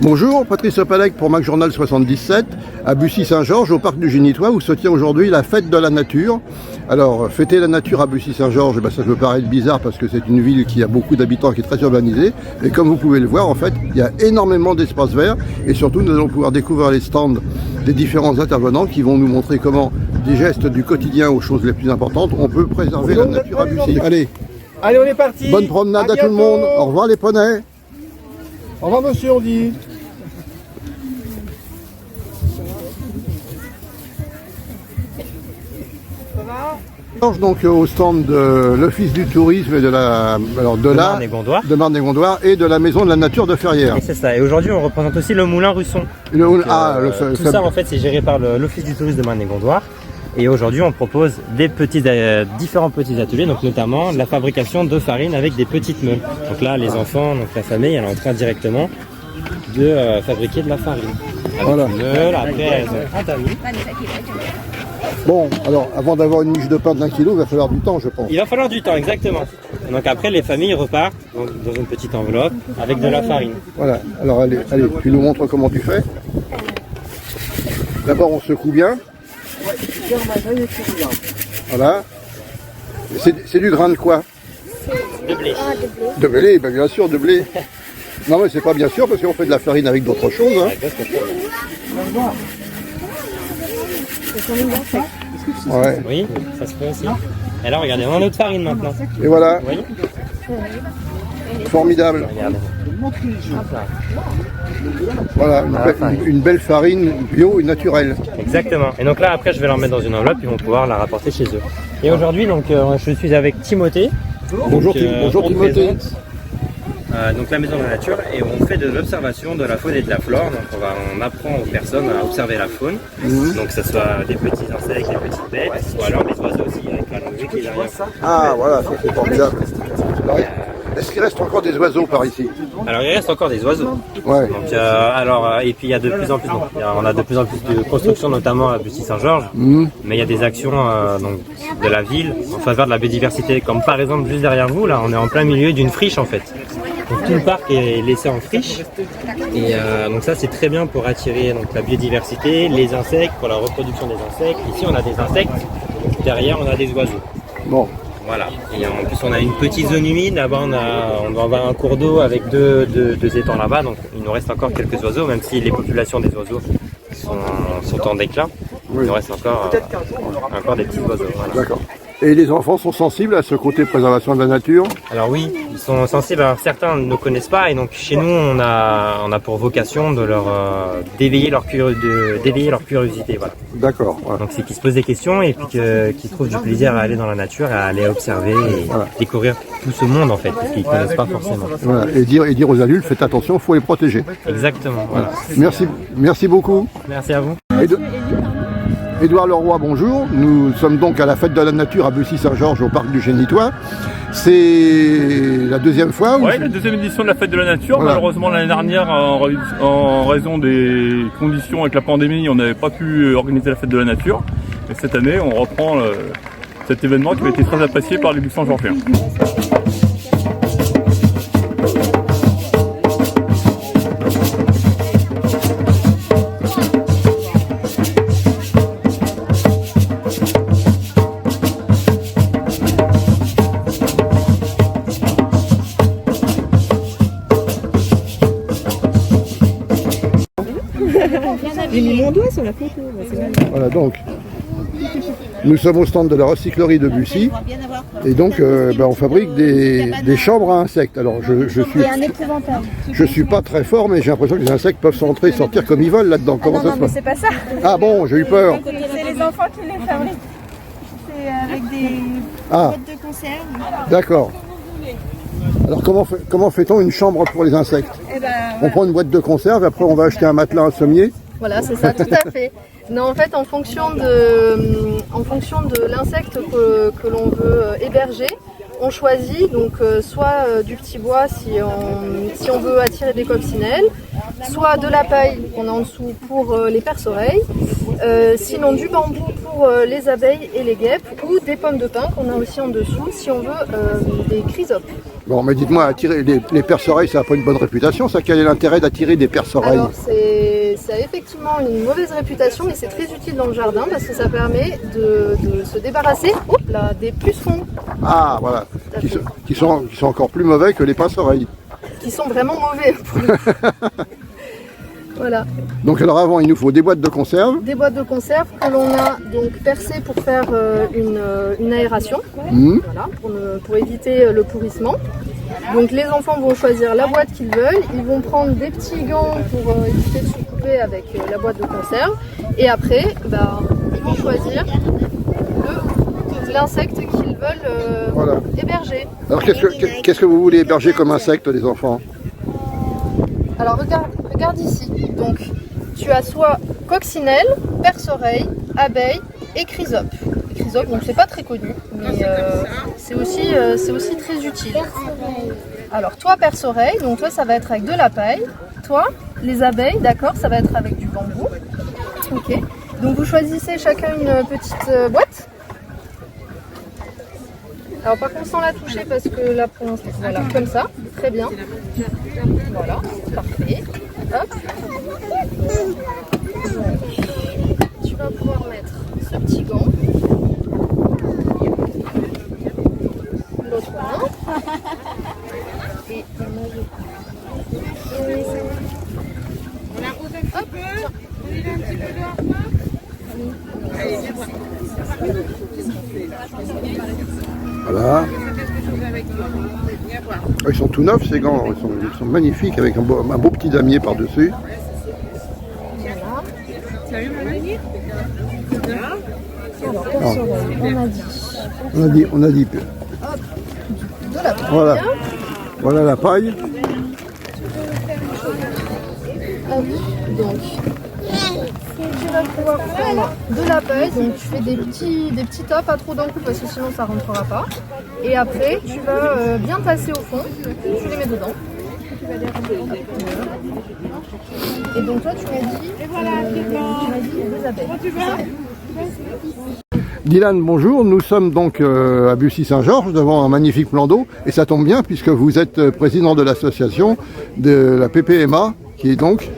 Bonjour, Patrice Opalec pour Mac Journal 77, à Bussy-Saint-Georges, au parc du Génitois, où se tient aujourd'hui la fête de la nature. Alors, fêter la nature à Bussy-Saint-Georges, ça peut paraître bizarre parce que c'est une ville qui a beaucoup d'habitants, qui est très urbanisée. Et comme vous pouvez le voir, en fait, il y a énormément d'espaces verts. Et surtout, nous allons pouvoir découvrir les stands des différents intervenants qui vont nous montrer comment, des gestes du quotidien aux choses les plus importantes, on peut préserver la nature à Bussy. Allez, on est parti. Bonne promenade à tout le monde. Au revoir les poneys. Au revoir monsieur, on dit. Donc au stand de l'Office du tourisme et de Marne-et-Gondoire et de la Maison de la Nature de Ferrières. C'est ça, et aujourd'hui on représente aussi le Moulin Russon. Tout ça en fait c'est géré par l'Office du tourisme de Marne-et-Gondoire. Et aujourd'hui on propose des différents petits ateliers, donc notamment la fabrication de farine avec des petites meules. Donc là les enfants, donc la famille, elle est en train directement de fabriquer de la farine. Avec voilà. Une meule, après elles ont un tamis. Bon, alors avant d'avoir une miche de pain d'1 kilo, il va falloir du temps, je pense. Il va falloir du temps, exactement. Et donc après, les familles repartent donc, dans une petite enveloppe avec de la farine. Voilà, alors allez, tu nous montres comment tu fais. D'abord, on secoue bien. Voilà. C'est du grain de quoi? De blé. De blé, ben bien sûr, de blé. Non mais c'est pas bien sûr parce qu'on fait de la farine avec d'autres choses. Hein. Ouais. Oui, ça se fait aussi. Et là, regardez, on a notre farine maintenant. Et voilà. Oui. Formidable. Regardez. Voilà, une belle farine bio et naturelle. Exactement. Et donc là, après, je vais leur mettre dans une enveloppe, ils vont pouvoir la rapporter chez eux. Et aujourd'hui, donc, je suis avec Timothée. Bonjour, bonjour Timothée. Donc la Maison de la Nature, et on fait de l'observation de la faune et de la flore. Donc on apprend aux personnes à observer la faune, donc que ce soit des petits insectes, des petites bêtes, ou alors des oiseaux aussi avec la langue qui est derrière. Ah voilà, ça c'est formidable. Est-ce qu'il reste encore des oiseaux par ici? Alors il reste encore des oiseaux. Ouais. Donc, et puis il y a de plus en plus, on a de plus en plus de constructions, notamment à Bussy-Saint-Georges, mais il y a des actions donc, de la ville en faveur de la biodiversité, comme par exemple juste derrière vous, là on est en plein milieu d'une friche en fait. Donc tout le parc est laissé en friche, et donc ça c'est très bien pour attirer donc, la biodiversité, les insectes, pour la reproduction des insectes. Ici on a des insectes, derrière on a des oiseaux. Bon. Voilà, et en plus on a une petite zone humide, là-bas on doit avoir un cours d'eau avec deux étangs là-bas, donc il nous reste encore quelques oiseaux, même si les populations des oiseaux sont en déclin, il nous reste encore des petits oiseaux. Voilà. D'accord. Et les enfants sont sensibles à ce côté préservation de la nature? Alors oui, ils sont sensibles, alors certains ne connaissent pas, et donc chez nous on a pour vocation de d'éveiller leur curiosité. Voilà. D'accord. Voilà. Donc c'est qu'ils se posent des questions et puis qu'ils trouvent du plaisir à aller dans la nature, à aller observer et découvrir tout ce monde en fait, parce qu'ils ne connaissent pas forcément. Voilà. Et dire aux adultes, faites attention, il faut les protéger. Exactement. Voilà. Merci beaucoup. Merci à vous. Édouard Leroy, bonjour. Nous sommes donc à la fête de la nature à Bussy-Saint-Georges au parc du Génitois. C'est la deuxième fois? Oui, la deuxième édition de la fête de la nature. Voilà. Malheureusement, l'année dernière, en raison des conditions avec la pandémie, on n'avait pas pu organiser la fête de la nature. Et cette année, on reprend cet événement qui a été très apprécié par les Bussy-Saint-Georgiens. J'ai mis mon doigt sur la photo. Voilà, donc, nous sommes au stand de la recyclerie de Bussy. Et donc, on fabrique des chambres à insectes. Alors, je suis pas très fort, mais j'ai l'impression que les insectes peuvent entrer et sortir comme ils veulent là-dedans. Comment ça se passe? C'est pas ça. Ah bon, j'ai eu peur. C'est les enfants qui les fabriquent. C'est avec des boîtes de conserve. D'accord. Alors comment fait-on une chambre pour les insectes? On prend une boîte de conserve, après on va acheter un matelas, un sommier. Voilà, c'est ça, tout à fait. Non, en fait, en fonction de l'insecte que l'on veut héberger, on choisit donc soit du petit bois si on veut attirer des coccinelles, soit de la paille qu'on a en dessous pour les perce-oreilles, sinon du bambou pour les abeilles et les guêpes, ou des pommes de pin qu'on a aussi en dessous si on veut des chrysopes. Bon, mais dites-moi, attirer les perce-oreilles, ça n'a pas une bonne réputation, ça? Quel est l'intérêt d'attirer des perce-oreilles? Alors ça a effectivement une mauvaise réputation, mais c'est très utile dans le jardin parce que ça permet de se débarrasser des pucerons. Ah, voilà, qui sont encore plus mauvais que les pince-oreilles. Qui sont vraiment mauvais. Voilà. Donc alors avant, il nous faut des boîtes de conserve. Des boîtes de conserve que l'on a donc percées pour faire une aération, voilà, pour éviter le pourrissement. Donc les enfants vont choisir la boîte qu'ils veulent, ils vont prendre des petits gants pour éviter de se couper avec la boîte de conserve. Et après, ils vont choisir l'insecte qu'ils veulent héberger. Alors qu'est-ce que vous voulez héberger comme insecte, les enfants? Alors regarde ici, donc tu as soit coccinelle, perce-oreille, abeille et chrysope. Les chrysopes, donc c'est pas très connu, mais c'est aussi très utile. Alors toi perce-oreille, donc toi ça va être avec de la paille. Toi, les abeilles, d'accord, ça va être avec du bambou. Ok. Donc vous choisissez chacun une petite boîte. Alors par contre sans la toucher parce que là pour l'instant, voilà, comme ça, très bien. Voilà, parfait. Hop. Tu vas pouvoir mettre ce petit gant. L'autre main. Et voilà. Ils sont tout neufs ces gants, ils sont magnifiques avec un beau petit damier par-dessus. On a dit. de la paille. Voilà la paille. Donc, tu vas pouvoir prendre de la paille, donc tu fais des petits tas, pas trop d'un coup parce que sinon ça rentrera pas. Et après, tu vas bien passer au fond, tu les mets dedans. Et donc toi, tu m'as dit des abeilles. Dylan, bonjour. Nous sommes donc à Bussy-Saint-Georges devant un magnifique plan d'eau et ça tombe bien puisque vous êtes président de l'association de la PPMA qui est donc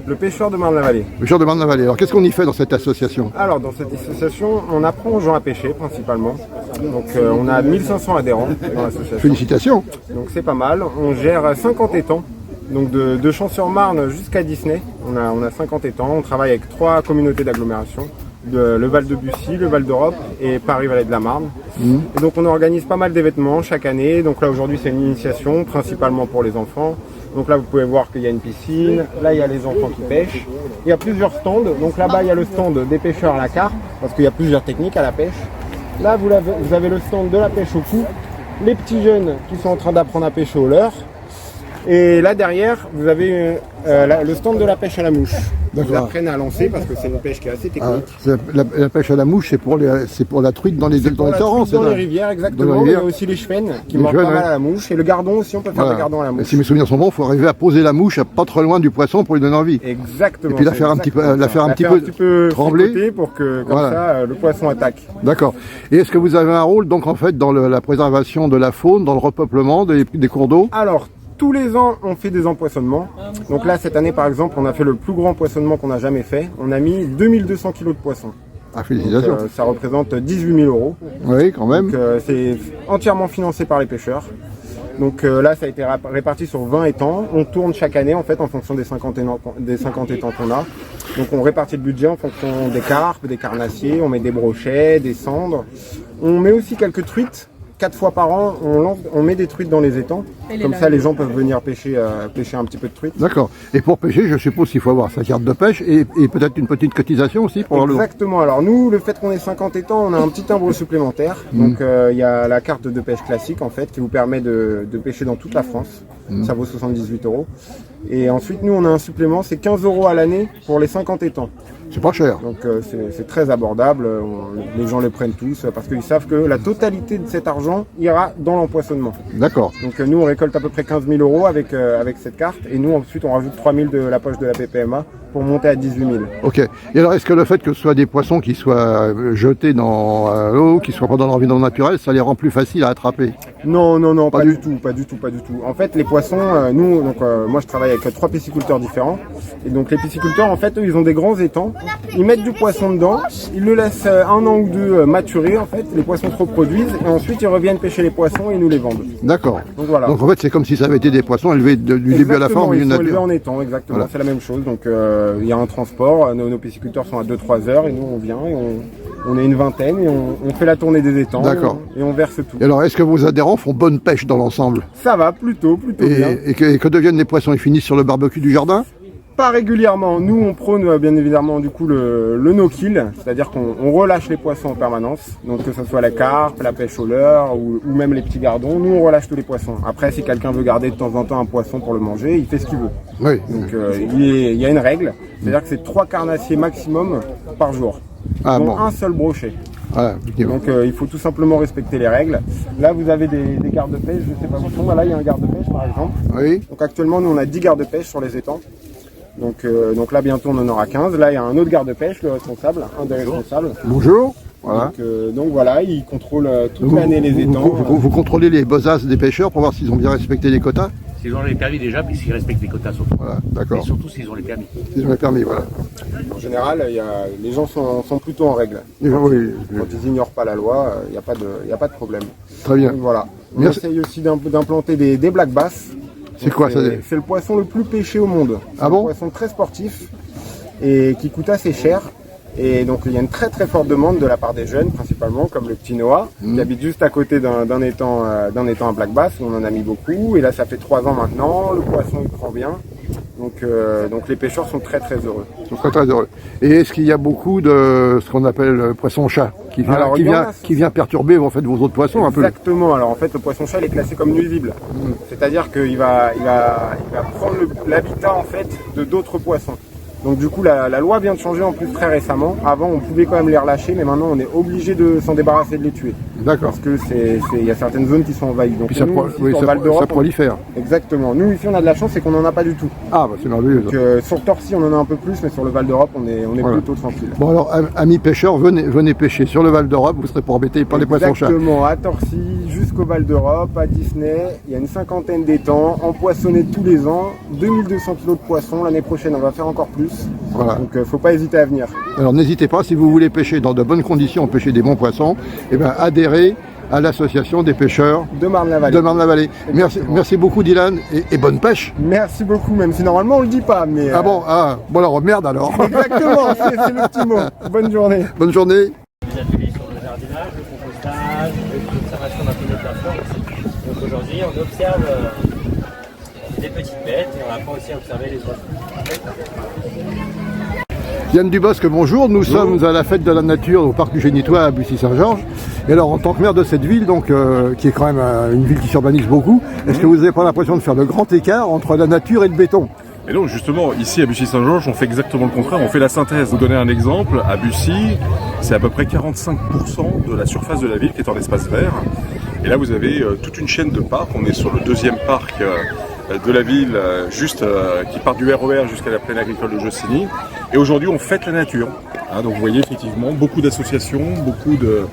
le pêcheur de Marne-la-Vallée. Pêcheur de Marne-la-Vallée. Alors qu'est-ce qu'on y fait dans cette association? Alors dans cette association, on apprend aux gens à pêcher principalement. Donc on a 1500 adhérents dans l'association. Félicitations. Donc c'est pas mal. On gère 50 étangs. Donc de Champs-sur-Marne jusqu'à Disney, on a 50 étangs. On travaille avec 3 communautés d'agglomération. Le Val de Bussy, le Val d'Europe et Paris-Vallée de la Marne. Et donc on organise pas mal d'événements chaque année. Donc là aujourd'hui c'est une initiation principalement pour les enfants. Donc là vous pouvez voir qu'il y a une piscine, là il y a les enfants qui pêchent. Il y a plusieurs stands, donc là-bas il y a le stand des pêcheurs à la carpe, parce qu'il y a plusieurs techniques à la pêche. Là vous avez le stand de la pêche au coup, les petits jeunes qui sont en train d'apprendre à pêcher au leurre. Et là derrière, vous avez le stand de la pêche à la mouche. Ils apprennent à lancer parce que c'est une pêche qui est assez technique. La pêche à la mouche, c'est pour la truite dans les torrents. Dans les rivières, exactement. Il y a aussi les chevennes qui mordent pas mal à la mouche. Et le gardon aussi, on peut faire le gardon à la mouche. Si mes souvenirs sont bons, il faut arriver à poser la mouche pas trop loin du poisson pour lui donner envie. Exactement. Et puis la faire un petit peu trembler pour que comme ça le poisson attaque. D'accord. Et est-ce que vous avez un rôle donc en fait dans la préservation de la faune, dans le repeuplement des cours d'eau? Alors, tous les ans, on fait des empoisonnements. Donc là, cette année, par exemple, on a fait le plus grand empoisonnement qu'on a jamais fait. On a mis 2200 kg de poissons. Ah, félicitations. Donc, ça représente 18 000 €. Oui, quand même. Donc, c'est entièrement financé par les pêcheurs. Donc là, ça a été réparti sur 20 étangs. On tourne chaque année, en fait, en fonction des 50 étangs qu'on a. Donc, on répartit le budget en fonction des carpes, des carnassiers. On met des brochets, des cendres. On met aussi quelques truites. 4 fois par an, on met des truites dans les étangs. Comme ça, les gens peuvent venir pêcher un petit peu de truites. D'accord. Et pour pêcher, je suppose qu'il faut avoir sa carte de pêche et peut-être une petite cotisation aussi pour le. Exactement. Alors nous, le fait qu'on ait 50 étangs, on a un petit timbre supplémentaire. Donc il y a la carte de pêche classique en fait qui vous permet de pêcher dans toute la France. Ça vaut 78 €. Et ensuite, nous, on a un supplément, c'est 15 € à l'année pour les 50 étangs. C'est pas cher. Donc c'est très abordable, les gens les prennent tous parce qu'ils savent que la totalité de cet argent ira dans l'empoisonnement. D'accord. Donc nous on récolte à peu près 15 000 € avec cette carte et nous ensuite on rajoute 3 000 de la poche de la PPMA pour monter à 18 000. Ok. Et alors est-ce que le fait que ce soit des poissons qui soient jetés dans l'eau, qui soient pas dans l'environnement naturel, ça les rend plus faciles à attraper? Non, pas du tout. En fait les poissons, moi je travaille avec 3 pisciculteurs différents et donc les pisciculteurs en fait eux ils ont des grands étangs. Ils mettent du poisson dedans, ils le laissent 1 an ou 2 maturer en fait, les poissons se reproduisent et ensuite ils reviennent pêcher les poissons et nous les vendent. D'accord. Donc voilà. Donc en fait c'est comme si ça avait été des poissons élevés du début à la fin en milieu ils sont élevés nature. en étang, exactement, Voilà. c'est la même chose. Donc il y a un transport, nos pisciculteurs sont à 2-3 heures et nous on vient et on est une vingtaine et on fait la tournée des étangs. D'accord. Et on verse tout. Et alors est-ce que vos adhérents font bonne pêche dans l'ensemble? Ça va plutôt bien. Et que deviennent les poissons? Ils finissent sur le barbecue du jardin? Pas régulièrement. Nous, on prône bien évidemment du coup le no-kill, c'est-à-dire qu'on relâche les poissons en permanence. Donc que ce soit la carpe, la pêche au leurre ou même les petits gardons, nous on relâche tous les poissons. Après, si quelqu'un veut garder de temps en temps un poisson pour le manger, il fait ce qu'il veut. Oui. Donc il y a une règle, c'est-à-dire que c'est 3 carnassiers maximum par jour, Ah dont bon. un seul brochet. Voilà, effectivement. Donc il faut tout simplement respecter les règles. Là, vous avez des gardes-pêche, je sais pas où ils sont. Là, il y a un garde-pêche par exemple. Oui. Donc actuellement, nous on a 10 gardes-pêche sur les étangs. Donc là bientôt on en aura 15. Là il y a un autre garde-pêche, le responsable, un des responsables. Bonjour. Voilà. Donc voilà, il contrôle toute l'année les étangs. Vous contrôlez les besaces des pêcheurs pour voir s'ils ont bien respecté les quotas? S'ils ont les permis déjà, puis s'ils respectent les quotas surtout. Voilà, Et d'accord. surtout s'ils ont les permis. Ils ont les permis, voilà. En général, les gens sont plutôt en règle. Oui, Quand ils ignorent pas la loi, il n'y a pas de problème. très bien. Donc voilà. On Merci. essaye aussi d'implanter des black bass. C'est quoi ça? C'est le poisson le plus pêché au monde. C'est Ah bon? un poisson très sportif et qui coûte assez cher. Et donc il y a une très très forte demande de la part des jeunes, principalement comme le petit Noah, qui habite juste à côté d'un étang à black bass où on en a mis beaucoup. Et là ça fait 3 ans maintenant, le poisson il prend bien. Donc les pêcheurs sont très très heureux. Ils sont très très heureux. Et est-ce qu'il y a beaucoup de ce qu'on appelle le poisson-chat Alors, il y en a. qui vient perturber en fait vos autres poissons un peu? Exactement. Alors en fait le poisson-chat il est classé comme nuisible. C'est-à-dire qu'il va prendre l'habitat en fait de d'autres poissons. Donc du coup la loi vient de changer en plus très récemment. Avant on pouvait quand même les relâcher, mais maintenant on est obligé de s'en débarrasser, de les tuer. D'accord. Parce que il y a certaines zones qui sont envahies. Donc Puis ça, nous, ici, sur ça Val d'Europe, prolifère. exactement. Nous ici on a de la chance, c'est qu'on n'en a pas du tout. Ah bah c'est merveilleux. Donc sur Torcy on en a un peu plus, mais sur le Val d'Europe on est Voilà. plutôt tranquille. Bon alors amis pêcheurs, venez pêcher sur le Val d'Europe, vous serez pas embêtés par les poissons-chats. Exactement, à Torcy, jusqu'au Val d'Europe, à Disney, il y a une 50aine d'étangs, empoissonnés tous les ans, 2200 kg de poissons, l'année prochaine on va faire encore plus. Voilà. Donc faut pas hésiter à venir. Alors n'hésitez pas, si vous voulez pêcher dans de bonnes conditions, pêcher des bons poissons, eh ben adhérez à l'association des pêcheurs De Marne-la-Vallée. de Marne-la-Vallée. Merci beaucoup Dylan et bonne pêche. Merci beaucoup, même si normalement on le dit pas, mais... Bon alors merde alors. Exactement, c'est le petit mot. Bonne journée. Bonne journée. Des ateliers sur le jardinage, le compostage, l'observation d'un peu de plateforme aussi. Donc aujourd'hui, on observe des petites bêtes et on apprend aussi à observer les oiseaux. Yann Dubosc, bonjour. Nous sommes à la fête de la nature au parc du Génitois à Bussy-Saint-Georges. Et alors, en tant que maire de cette ville, donc qui est quand même une ville qui s'urbanise beaucoup, est-ce que vous n'avez pas l'impression de faire de grand écart entre la nature et le béton? Et non, justement, ici à Bussy-Saint-Georges, on fait exactement le contraire, on fait la synthèse. Vous donner un exemple, à Bussy, c'est à peu près 45% de la surface de la ville qui est en espace vert. Et là, vous avez toute une chaîne de parcs. On est sur le 2e parc de la ville, qui part du RER jusqu'à la plaine agricole de Jossigny. Et aujourd'hui, on fête la nature. Donc vous voyez effectivement beaucoup d'associations, beaucoup de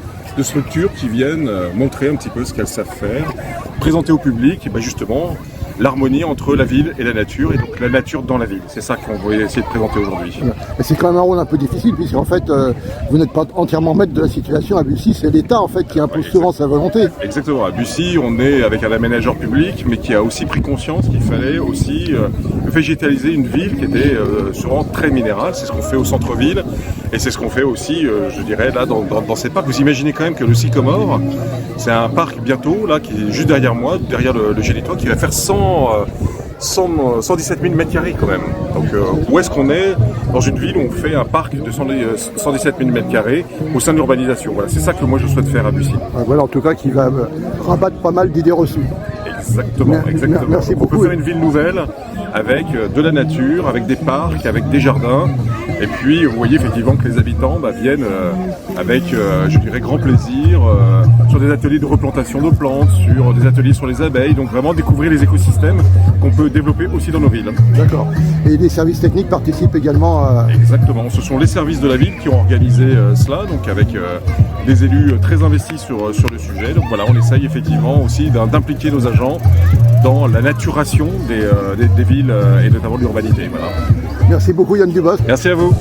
structures qui viennent montrer un petit peu ce qu'elles savent faire, présenter au public, et justement, l'harmonie entre la ville et la nature, et donc la nature dans la ville. C'est ça qu'on va essayer de présenter aujourd'hui. Mais c'est quand même un rôle un peu difficile, puisqu'en fait, vous n'êtes pas entièrement maître de la situation à Bussy, c'est l'État en fait qui impose souvent sa volonté. Exactement. À Bussy, on est avec un aménageur public, mais qui a aussi pris conscience qu'il fallait aussi végétaliser une ville qui était souvent très minérale. C'est ce qu'on fait au centre-ville, et c'est ce qu'on fait aussi, je dirais, là, dans ces parcs. Vous imaginez quand même que le Sycomore, c'est un parc bientôt, là, qui est juste derrière moi, derrière le Génitois, qui va faire 117 000 mètres carrés quand même. Donc où est-ce qu'on est dans une ville où on fait un parc de 117 000 mètres carrés au sein de l'urbanisation? Voilà, c'est ça que moi je souhaite faire à Bussy. Voilà, en tout cas, qui va rabattre pas mal d'idées reçues. Exactement, exactement. Merci beaucoup. On peut faire une ville nouvelle avec de la nature, avec des parcs, avec des jardins. Et puis vous voyez effectivement que les habitants viennent avec, je dirais, grand plaisir sur des ateliers de replantation de plantes, sur des ateliers sur les abeilles, donc vraiment découvrir les écosystèmes qu'on peut développer aussi dans nos villes. D'accord. Et les services techniques participent également à... Exactement, ce sont les services de la ville qui ont organisé cela, donc avec des élus très investis sur le sujet. Donc voilà, on essaye effectivement aussi d'impliquer nos agents dans la naturation des villes et notamment de l'urbanité. Voilà. Merci beaucoup Yann Dubosc. Merci à vous.